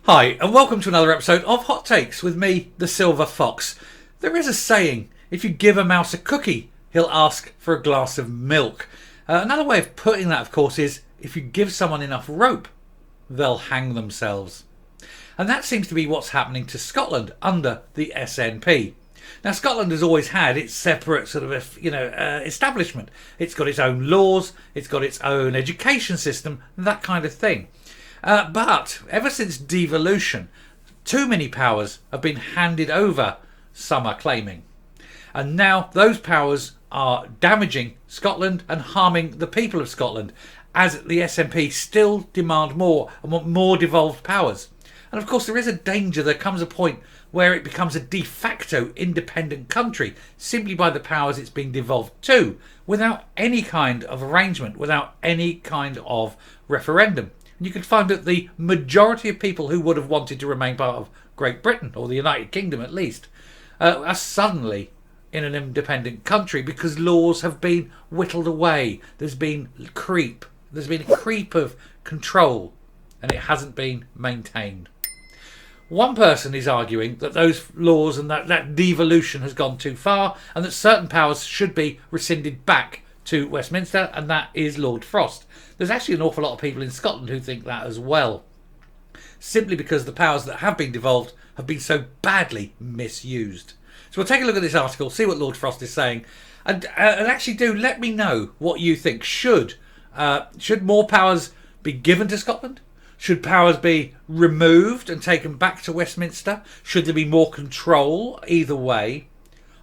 Hi, and welcome to another episode of Hot Takes with me, the Silver Fox. There is a saying, if you give a mouse a cookie, he'll ask for a glass of milk. Another way of putting that, of course, is if you give someone enough rope, they'll hang themselves. And that seems to be what's happening to Scotland under the SNP. Now, Scotland has always had its separate sort of, establishment. It's got its own laws, it's got its own education system, that kind of thing. But ever since devolution, too many powers have been handed over, some are claiming. And now those powers are damaging Scotland and harming the people of Scotland, as the SNP still demand more and want more devolved powers. And of course there is a danger there comes a point where it becomes a de facto independent country simply by the powers it's being devolved to, without any kind of arrangement, without any kind of referendum. And you could find that the majority of people who would have wanted to remain part of Great Britain, or the United Kingdom at least, are suddenly in an independent country because laws have been whittled away. There's been a creep of control, and it hasn't been maintained. One person is arguing that those laws and that devolution has gone too far and that certain powers should be rescinded back to Westminster, and that is Lord Frost. There's actually an awful lot of people in Scotland who think that as well, simply because the powers that have been devolved have been so badly misused. So we'll take a look at this article, see what Lord Frost is saying, and actually do let me know what you think. Should more powers be given to Scotland? Should powers be removed and taken back to Westminster? Should there be more control either way?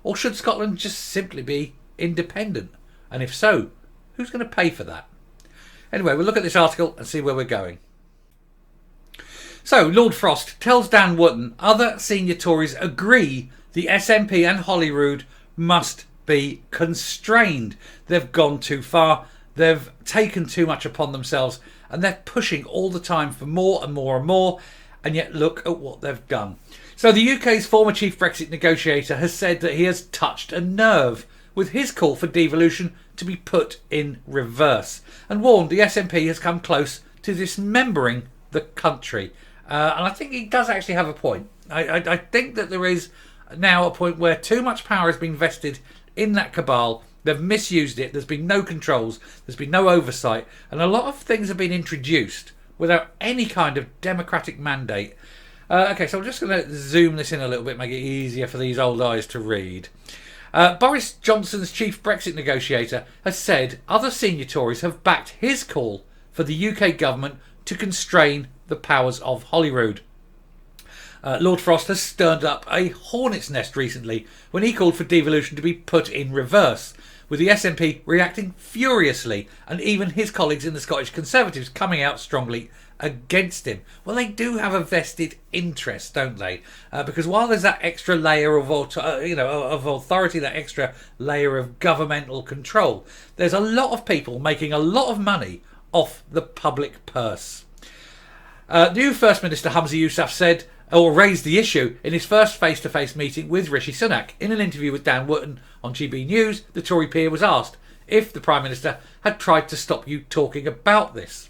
Or should Scotland just simply be independent? And if so, who's going to pay for that? Anyway, we'll look at this article and see where we're going. So, Lord Frost tells Dan Wootton other senior Tories agree the SNP and Holyrood must be constrained. They've gone too far. They've taken too much upon themselves, and they're pushing all the time for more and more and more, and yet look at what they've done. So the UK's former chief Brexit negotiator has said that he has touched a nerve with his call for devolution to be put in reverse, and warned the SNP has come close to dismembering the country. And I think he does actually have a point. I think that there is now a point where too much power has been vested in that cabal. They've misused it. There's been no controls. There's been no oversight. And a lot of things have been introduced without any kind of democratic mandate. Okay, so I'm just going to zoom this in a little bit, make it easier for these old eyes to read. Boris Johnson's chief Brexit negotiator has said other senior Tories have backed his call for the UK government to constrain the powers of Holyrood. Lord Frost has stirred up a hornet's nest recently when he called for devolution to be put in reverse, with the SNP reacting furiously and even his colleagues in the Scottish Conservatives coming out strongly against him. Well, they do have a vested interest, don't they? Because while there's that extra layer of authority, that extra layer of governmental control, there's a lot of people making a lot of money off the public purse. New First Minister Humza Yousaf said, or raised the issue in his first face-to-face meeting with Rishi Sunak. In an interview with Dan Wootton on GB News, the Tory peer was asked if the Prime Minister had tried to stop you talking about this.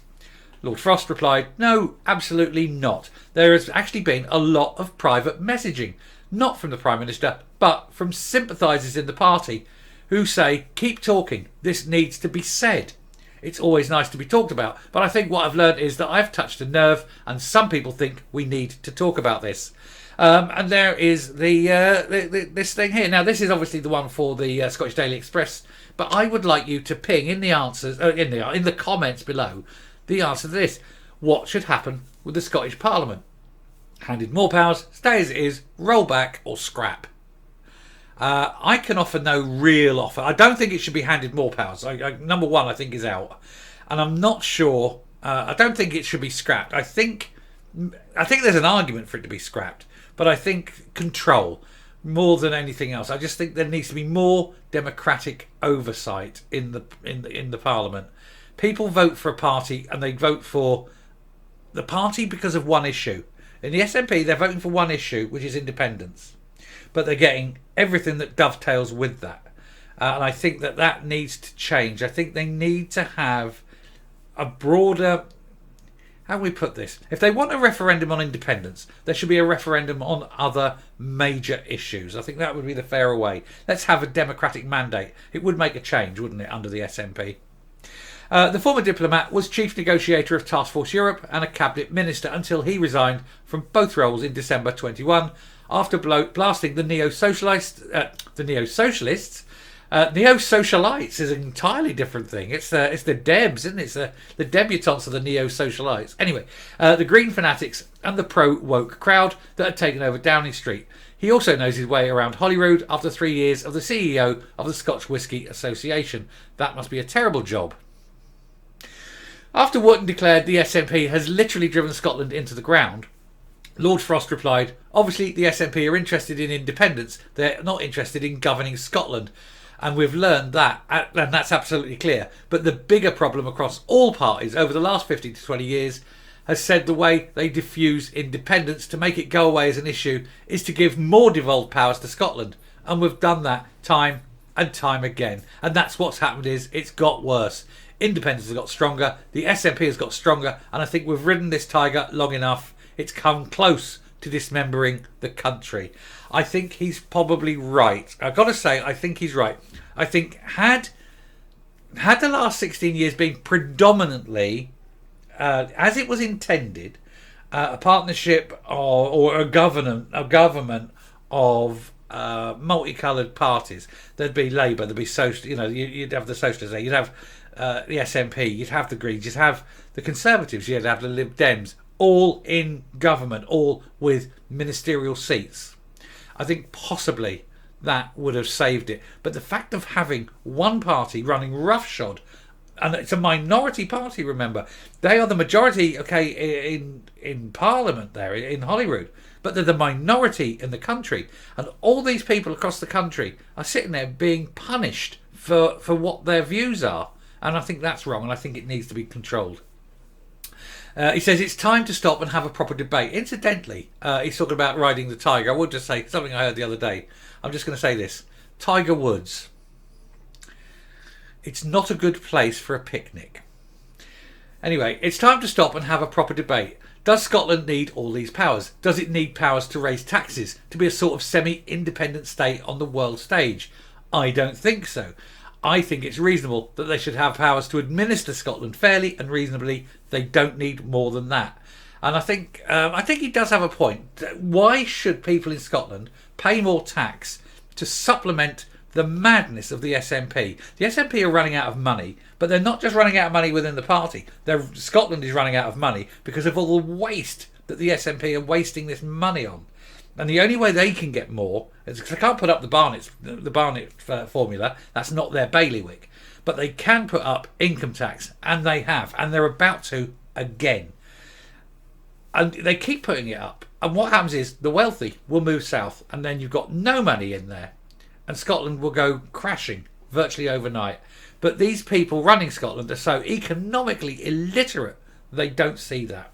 Lord Frost replied, "No, absolutely not. There has actually been a lot of private messaging, not from the Prime Minister, but from sympathisers in the party who say, keep talking, this needs to be said. It's always nice to be talked about, but I think what I've learned is that I've touched a nerve and some people think we need to talk about this." And there is this thing here. Now, this is obviously the one for the Scottish Daily Express, but I would like you to ping in the answers, in the comments below, the answer to this. What should happen with the Scottish Parliament? Handed more powers, stay as it is, roll back, or scrap? I can offer no real offer. I don't think it should be handed more powers. Number one, I think, is out. And I'm not sure. I don't think it should be scrapped. I think there's an argument for it to be scrapped. But I think control more than anything else. I just think there needs to be more democratic oversight in the Parliament. People vote for a party and they vote for the party because of one issue. In the SNP, they're voting for one issue, which is independence. But they're getting everything that dovetails with that. And I think that needs to change. I think they need to have a broader how do we put this? If they want a referendum on independence, there should be a referendum on other major issues. I think that would be the fairer way. Let's have a democratic mandate. It would make a change, wouldn't it, under the SNP? The former diplomat was chief negotiator of Task Force Europe and a cabinet minister until he resigned from both roles in December 21 after blasting the neo-socialists. Neo-socialites is an entirely different thing. It's the Debs, isn't it? It's the debutantes of the neo-socialites. Anyway, the Green fanatics and the pro-woke crowd that had taken over Downing Street. He also knows his way around Holyrood after 3 years of the CEO of the Scotch Whisky Association. That must be a terrible job. After Wotton declared the SNP has literally driven Scotland into the ground, Lord Frost replied, obviously the SNP are interested in independence, they're not interested in governing Scotland. And we've learned that, and that's absolutely clear. But the bigger problem across all parties over the last 15 to 20 years has said the way they diffuse independence to make it go away as an issue is to give more devolved powers to Scotland. And we've done that time and time again. And that's what's happened is it's got worse. Independence has got stronger, the SNP has got stronger, and I think we've ridden this tiger long enough. It's come close to dismembering the country. I think he's probably right. I've got to say, I think he's right. I think had the last 16 years been predominantly, as it was intended, a partnership or a government of multicoloured parties, there'd be Labour, there'd be social. You'd have the Socialists there, you'd have the SNP, you'd have the Greens, you'd have the Conservatives, you'd have the Lib Dems, all in government, all with ministerial seats. I think possibly that would have saved it. But the fact of having one party running roughshod, and it's a minority party, remember, they are the majority, okay, in Parliament there, in Holyrood, but they're the minority in the country. And all these people across the country are sitting there being punished for what their views are. And I think that's wrong, and I think it needs to be controlled. He says it's time to stop and have a proper debate. Incidentally, he's talking about riding the tiger. I would just say something I heard the other day. I'm just going to say this. Tiger Woods. It's not a good place for a picnic. Anyway, it's time to stop and have a proper debate. Does Scotland need all these powers? Does it need powers to raise taxes, to be a sort of semi-independent state on the world stage? I don't think so. I think it's reasonable that they should have powers to administer Scotland fairly and reasonably. They don't need more than that. And I think he does have a point. Why should people in Scotland pay more tax to supplement the madness of the SNP? The SNP are running out of money, but they're not just running out of money within the party. Scotland is running out of money because of all the waste that the SNP are wasting this money on. And the only way they can get more is because they can't put up the Barnett formula. That's not their bailiwick. But they can put up income tax, and they have, and they're about to again. And they keep putting it up. And what happens is the wealthy will move south, and then you've got no money in there, and Scotland will go crashing virtually overnight. But these people running Scotland are so economically illiterate, they don't see that.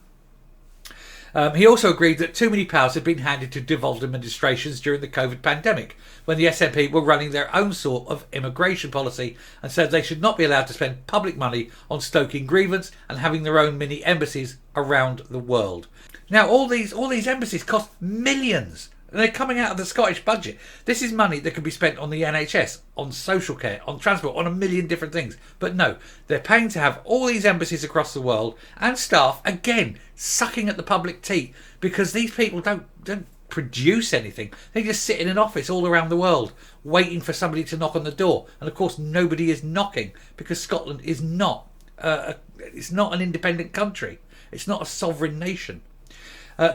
He also agreed that too many powers had been handed to devolved administrations during the COVID pandemic, when the SNP were running their own sort of immigration policy, and said they should not be allowed to spend public money on stoking grievance and having their own mini embassies around the world. Now, all these embassies cost millions. And they're coming out of the Scottish budget. This is money that could be spent on the NHS, on social care, on transport, on a million different things. But no, they're paying to have all these embassies across the world and staff, again, sucking at the public teat because these people don't produce anything. They just sit in an office all around the world waiting for somebody to knock on the door. And of course, nobody is knocking because Scotland is not. It's not an independent country. It's not a sovereign nation.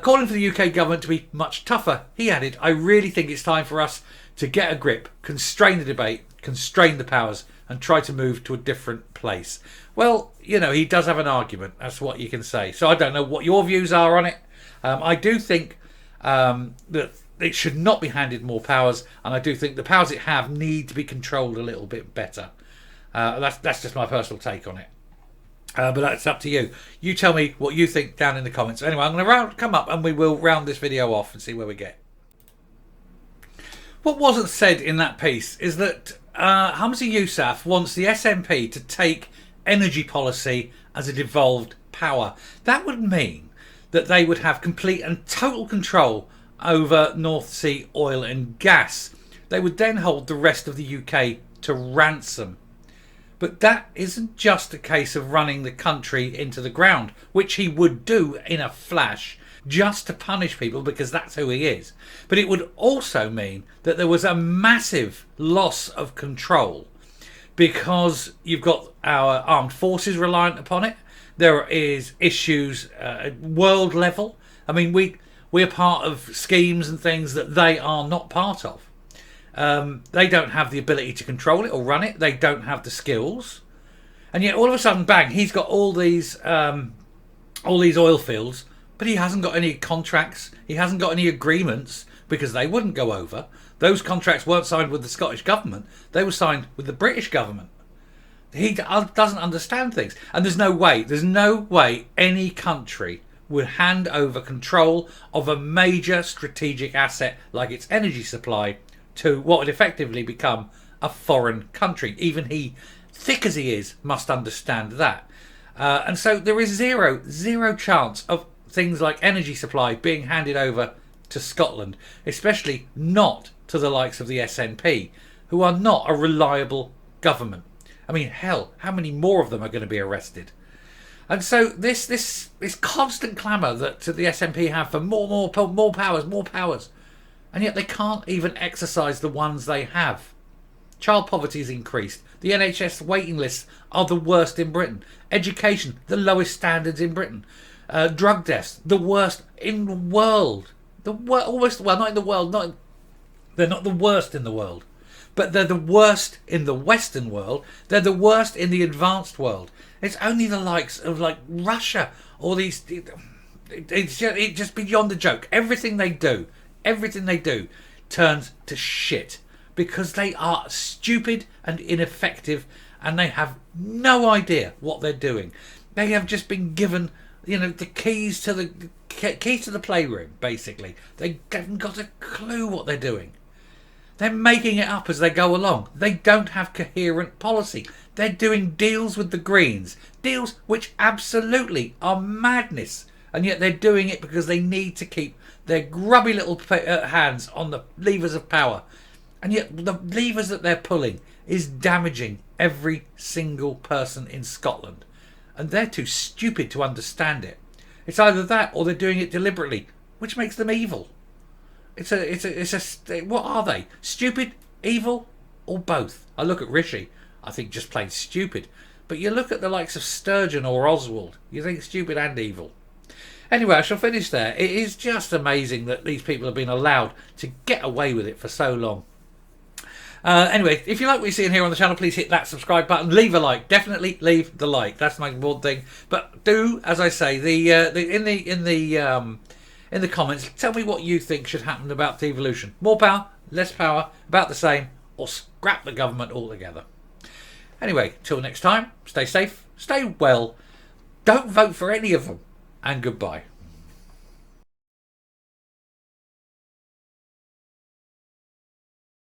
Calling for the UK government to be much tougher, he added, I really think it's time for us to get a grip, constrain the debate, constrain the powers, and try to move to a different place. Well, he does have an argument. That's what you can say. So I don't know what your views are on it. I do think that it should not be handed more powers, and I do think the powers it have need to be controlled a little bit better. That's just my personal take on it. But that's up to you. You tell me what you think down in the comments. Anyway, I'm going to come up and we will round this video off and see where we get. What wasn't said in that piece is that Humza Yousaf wants the SNP to take energy policy as a devolved power. That would mean that they would have complete and total control over North Sea oil and gas. They would then hold the rest of the UK to ransom. But that isn't just a case of running the country into the ground, which he would do in a flash just to punish people because that's who he is. But it would also mean that there was a massive loss of control because you've got our armed forces reliant upon it. There is issues at world level. I mean, we're part of schemes and things that they are not part of. They don't have the ability to control it or run it. They don't have the skills. And yet all of a sudden, bang, he's got all these oil fields, but he hasn't got any contracts. He hasn't got any agreements because they wouldn't go over. Those contracts weren't signed with the Scottish government. They were signed with the British government. He doesn't understand things. And there's no way any country would hand over control of a major strategic asset like its energy supply to what would effectively become a foreign country. Even he, thick as he is, must understand that. And so there is zero chance of things like energy supply being handed over to Scotland, especially not to the likes of the SNP, who are not a reliable government. I mean, hell, how many more of them are going to be arrested? And so this constant clamour that the SNP have for more powers, and yet they can't even exercise the ones they have. Child poverty has increased. The NHS waiting lists are the worst in Britain. Education, the lowest standards in Britain. Drug deaths, the worst in the world. They're not the worst in the world, but they're the worst in the Western world. They're the worst in the advanced world. It's only the likes of like Russia or these. It's just beyond a joke. Everything they do turns to shit because they are stupid and ineffective, and they have no idea what they're doing. They have just been given, the keys to the playroom. Basically, they haven't got a clue what they're doing. They're making it up as they go along. They don't have coherent policy. They're doing deals with the Greens, deals which absolutely are madness, and yet they're doing it because they need to keep their grubby little hands on the levers of power. And yet the levers that they're pulling is damaging every single person in Scotland. And they're too stupid to understand it. It's either that or they're doing it deliberately, which makes them evil. What are they? Stupid, evil, or both? I look at Rishi, I think just plain stupid. But you look at the likes of Sturgeon or Oswald, you think stupid and evil. Anyway, I shall finish there. It is just amazing that these people have been allowed to get away with it for so long. Anyway, if you like what you're seeing here on the channel, please hit that subscribe button. Leave a like. Definitely leave the like. That's the most important thing. But do, as I say, in the comments, tell me what you think should happen about devolution. More power, less power, about the same, or scrap the government altogether. Anyway, till next time, stay safe, stay well, don't vote for any of them, and goodbye.